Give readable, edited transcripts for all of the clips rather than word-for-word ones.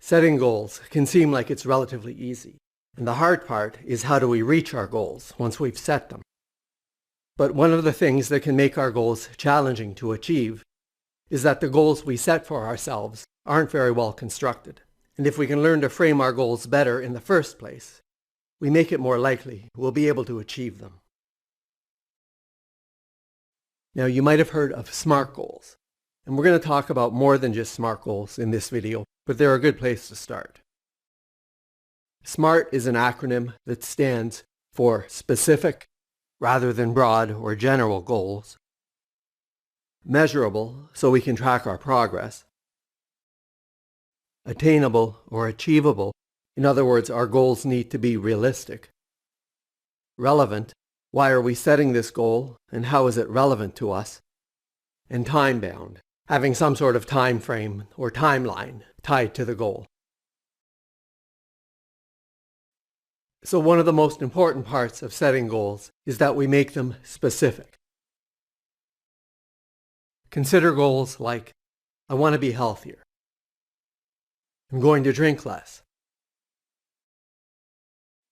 Setting goals can seem like it's relatively easy, and the hard part is how do we reach our goals once we've set them. But one of the things that can make our goals challenging to achieve is that the goals we set for ourselves aren't very well constructed. And if we can learn to frame our goals better in the first place, we make it more likely we'll be able to achieve them. Now, you might have heard of SMART goals, and we're going to talk about more than just SMART goals in this video, but they're a good place to start. SMART is an acronym that stands for specific rather than broad or general goals, measurable so we can track our progress, attainable or achievable, in other words, our goals need to be realistic, relevant, why are we setting this goal and how is it relevant to us, and time-bound, having some sort of time frame or timeline tied to the goal. So one of the most important parts of setting goals is that we make them specific. Consider goals like, I want to be healthier. I'm going to drink less.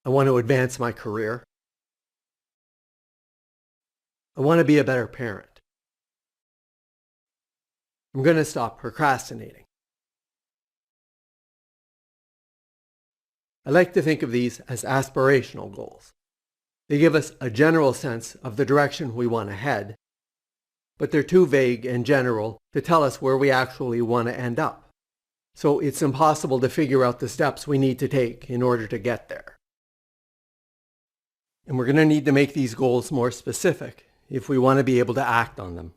I want to advance my career. I want to be a better parent. I'm going to stop procrastinating. I like to think of these as aspirational goals. They give us a general sense of the direction we want to head, but they're too vague and general to tell us where we actually want to end up. So it's impossible to figure out the steps we need to take in order to get there. And we're going to need to make these goals more specific if we want to be able to act on them.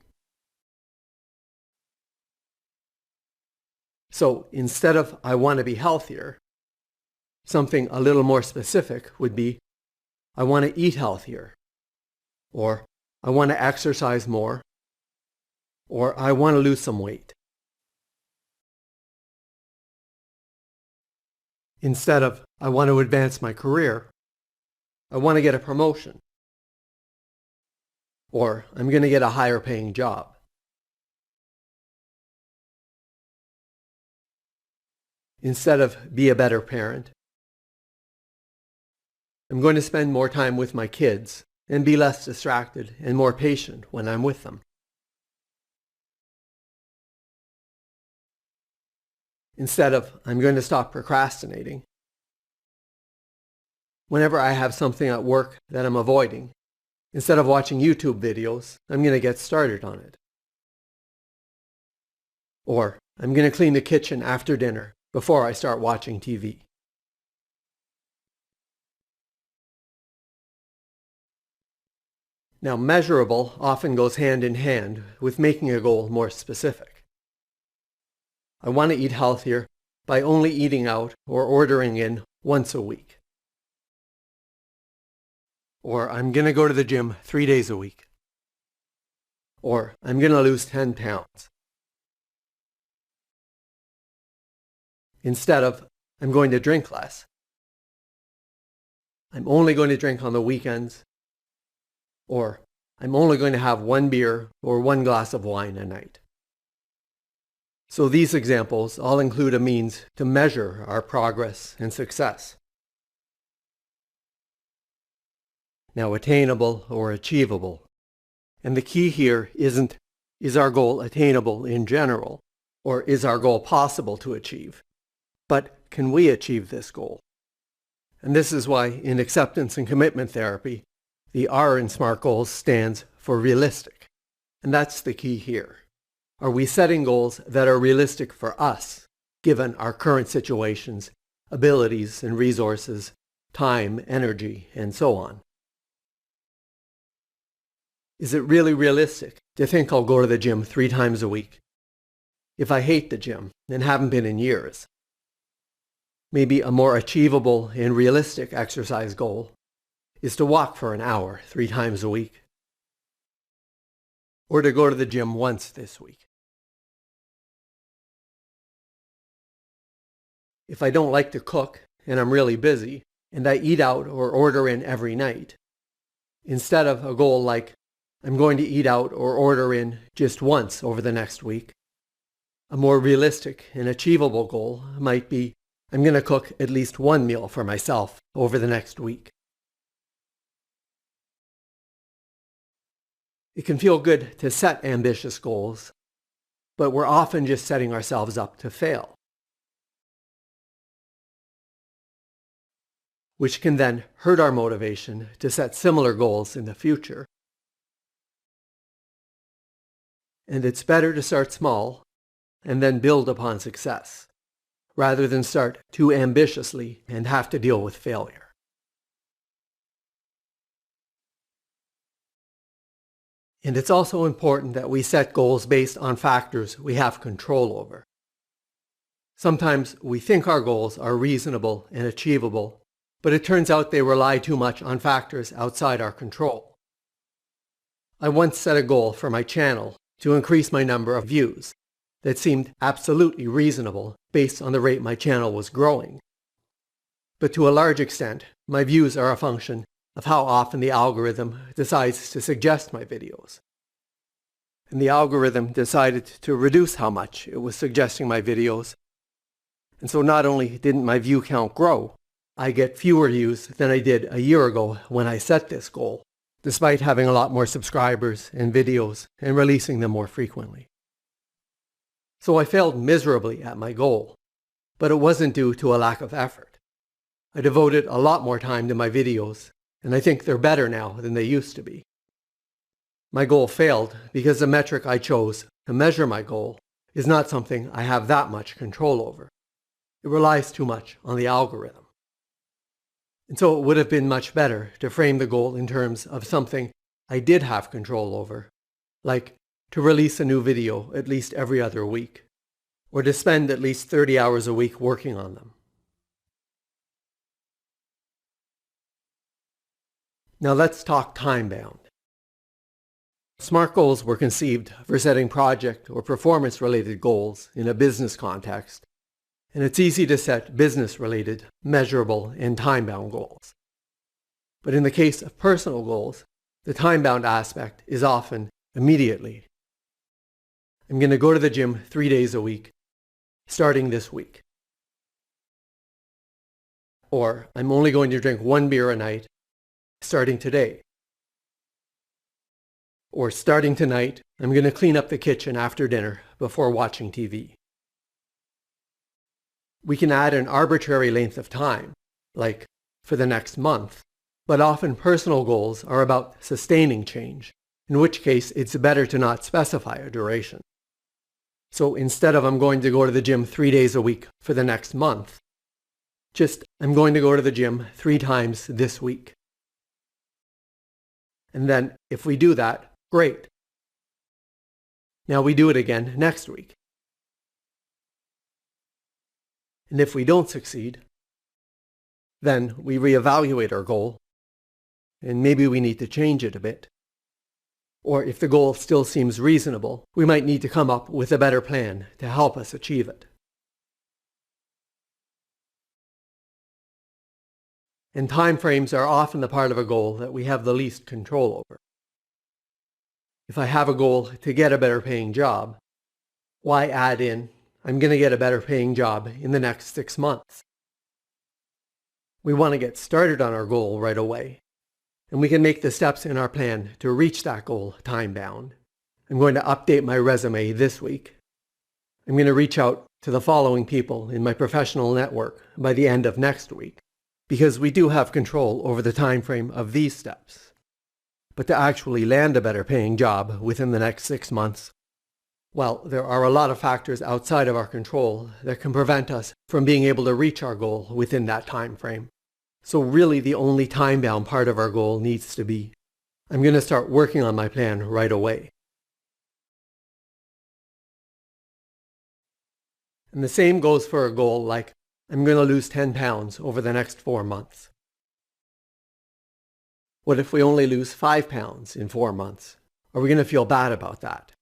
So instead of I want to be healthier, something a little more specific would be I want to eat healthier, or I want to exercise more, or I want to lose some weight. Instead of I want to advance my career, I want to get a promotion, or I'm going to get a higher paying job. Instead of be a better parent, I'm going to spend more time with my kids and be less distracted and more patient when I'm with them. Instead of I'm going to stop procrastinating, whenever I have something at work that I'm avoiding, instead of watching YouTube videos, I'm going to get started on it. Or I'm going to clean the kitchen after dinner before I start watching TV. Now, measurable often goes hand in hand with making a goal more specific. I want to eat healthier by only eating out or ordering in once a week. Or I'm going to go to the gym 3 days a week. Or I'm going to lose 10 pounds. Instead of I'm going to drink less, I'm only going to drink on the weekends, or I'm only going to have 1 beer or 1 glass of wine a night. So these examples all include a means to measure our progress and success. Now, attainable or achievable. And the key here isn't, is our goal attainable in general, or is our goal possible to achieve, but can we achieve this goal? And this is why in acceptance and commitment therapy, the R in SMART goals stands for realistic. And that's the key here. Are we setting goals that are realistic for us, given our current situations, abilities and resources, time, energy, and so on? Is it really realistic to think I'll go to the gym 3 times a week if I hate the gym and haven't been in years? Maybe a more achievable and realistic exercise goal is to walk for an hour 3 times a week, or to go to the gym once this week. If I don't like to cook and I'm really busy and I eat out or order in every night, instead of a goal like I'm going to eat out or order in just once over the next week, a more realistic and achievable goal might be I'm going to cook at least one meal for myself over the next week. It can feel good to set ambitious goals, but we're often just setting ourselves up to fail, which can then hurt our motivation to set similar goals in the future. And it's better to start small and then build upon success, rather than start too ambitiously and have to deal with failure. And it's also important that we set goals based on factors we have control over. Sometimes we think our goals are reasonable and achievable, but it turns out they rely too much on factors outside our control. I once set a goal for my channel to increase my number of views that seemed absolutely reasonable based on the rate my channel was growing. But to a large extent, my views are a function of how often the algorithm decides to suggest my videos. And the algorithm decided to reduce how much it was suggesting my videos. And so not only didn't my view count grow, I get fewer views than I did a year ago when I set this goal, despite having a lot more subscribers and videos and releasing them more frequently. So I failed miserably at my goal, but it wasn't due to a lack of effort. I devoted a lot more time to my videos, and I think they're better now than they used to be. My goal failed because the metric I chose to measure my goal is not something I have that much control over. It relies too much on the algorithm. And so it would have been much better to frame the goal in terms of something I did have control over, like to release a new video at least every other week, or to spend at least 30 hours a week working on them. Now let's talk time-bound. SMART goals were conceived for setting project or performance-related goals in a business context, and it's easy to set business-related, measurable, and time-bound goals. But in the case of personal goals, the time-bound aspect is often immediately. I'm going to go to the gym 3 days a week, starting this week. Or I'm only going to drink 1 beer a night, starting today. Or starting tonight, I'm going to clean up the kitchen after dinner before watching TV. We can add an arbitrary length of time, like for the next month, but often personal goals are about sustaining change, in which case it's better to not specify a duration. So instead of I'm going to go to the gym 3 days a week for the next month, just I'm going to go to the gym 3 times this week. And then if we do that, great. Now we do it again next week. And if we don't succeed, then we reevaluate our goal, and maybe we need to change it a bit. Or if the goal still seems reasonable, we might need to come up with a better plan to help us achieve it. And timeframes are often the part of a goal that we have the least control over. If I have a goal to get a better paying job, why add in, I'm going to get a better paying job in the next 6 months? We want to get started on our goal right away, and we can make the steps in our plan to reach that goal time-bound. I'm going to update my resume this week. I'm going to reach out to the following people in my professional network by the end of next week, because we do have control over the time frame of these steps. But to actually land a better paying job within the next 6 months, well, there are a lot of factors outside of our control that can prevent us from being able to reach our goal within that time frame. So really the only time-bound part of our goal needs to be, I'm going to start working on my plan right away. And the same goes for a goal like, I'm going to lose 10 pounds over the next 4 months. What if we only lose 5 pounds in 4 months? Are we going to feel bad about that?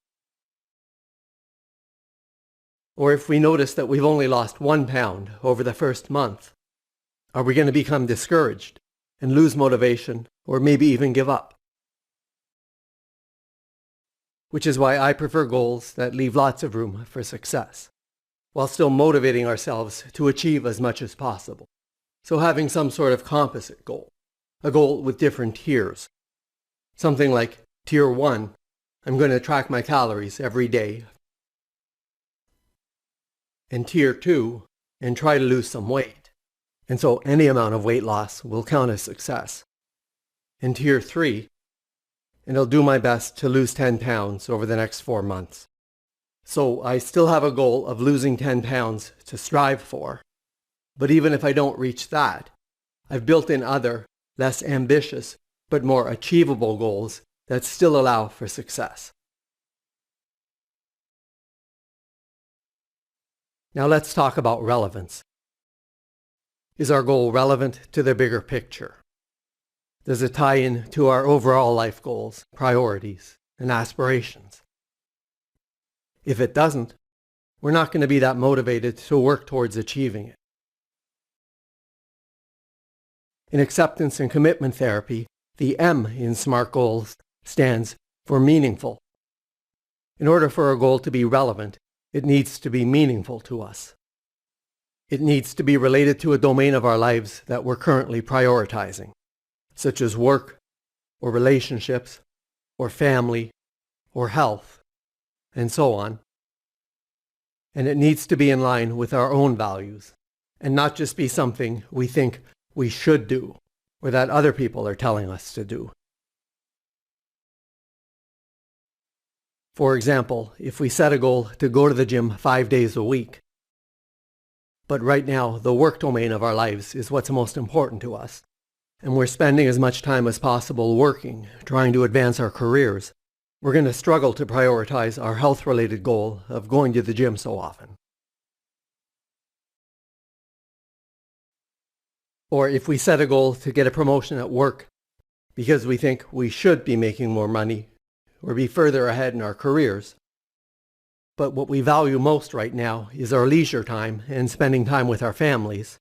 Or if we notice that we've only lost 1 pound over the first month, are we going to become discouraged and lose motivation or maybe even give up? Which is why I prefer goals that leave lots of room for success. while still motivating ourselves to achieve as much as possible. So having some sort of composite goal, a goal with different tiers. Something like Tier 1, I'm going to track my calories every day. And Tier 2, and try to lose some weight. And so any amount of weight loss will count as success. And Tier 3, and I'll do my best to lose 10 pounds over the next 4 months. So I still have a goal of losing 10 pounds to strive for. But even if I don't reach that, I've built in other, less ambitious, but more achievable goals that still allow for success. Now let's talk about relevance. Is our goal relevant to the bigger picture? Does it tie in to our overall life goals, priorities, and aspirations? If it doesn't, we're not going to be that motivated to work towards achieving it. In acceptance and commitment therapy, the M in SMART goals stands for meaningful. In order for a goal to be relevant, it needs to be meaningful to us. It needs to be related to a domain of our lives that we're currently prioritizing, such as work, or relationships, or family, or health, and so on. And it needs to be in line with our own values, and not just be something we think we should do, or that other people are telling us to do. For example, if we set a goal to go to the gym 5 days a week, but right now the work domain of our lives is what's most important to us, and we're spending as much time as possible working, trying to advance our careers, we're going to struggle to prioritize our health-related goal of going to the gym so often. Or if we set a goal to get a promotion at work because we think we should be making more money or be further ahead in our careers, but what we value most right now is our leisure time and spending time with our families,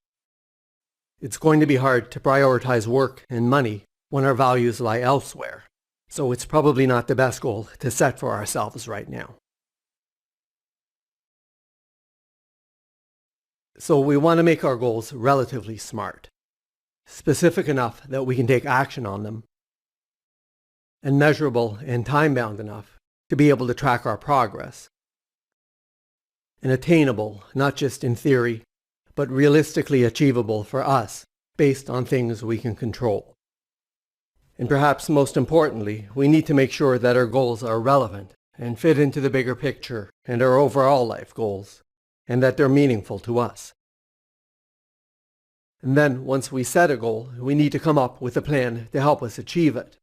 it's going to be hard to prioritize work and money when our values lie elsewhere. So it's probably not the best goal to set for ourselves right now. So we want to make our goals relatively SMART, specific enough that we can take action on them, and measurable and time-bound enough to be able to track our progress, and attainable not just in theory, but realistically achievable for us based on things we can control. And perhaps most importantly, we need to make sure that our goals are relevant and fit into the bigger picture and our overall life goals, and that they're meaningful to us. And then, once we set a goal, we need to come up with a plan to help us achieve it.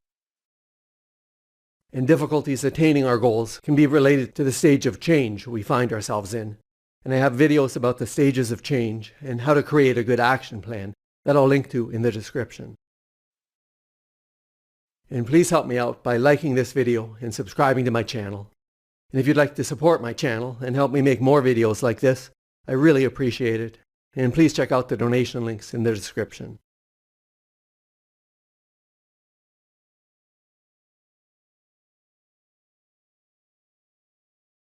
And difficulties attaining our goals can be related to the stage of change we find ourselves in. And I have videos about the stages of change and how to create a good action plan that I'll link to in the description. And please help me out by liking this video and subscribing to my channel. And if you'd like to support my channel and help me make more videos like this, I really appreciate it. And please check out the donation links in the description.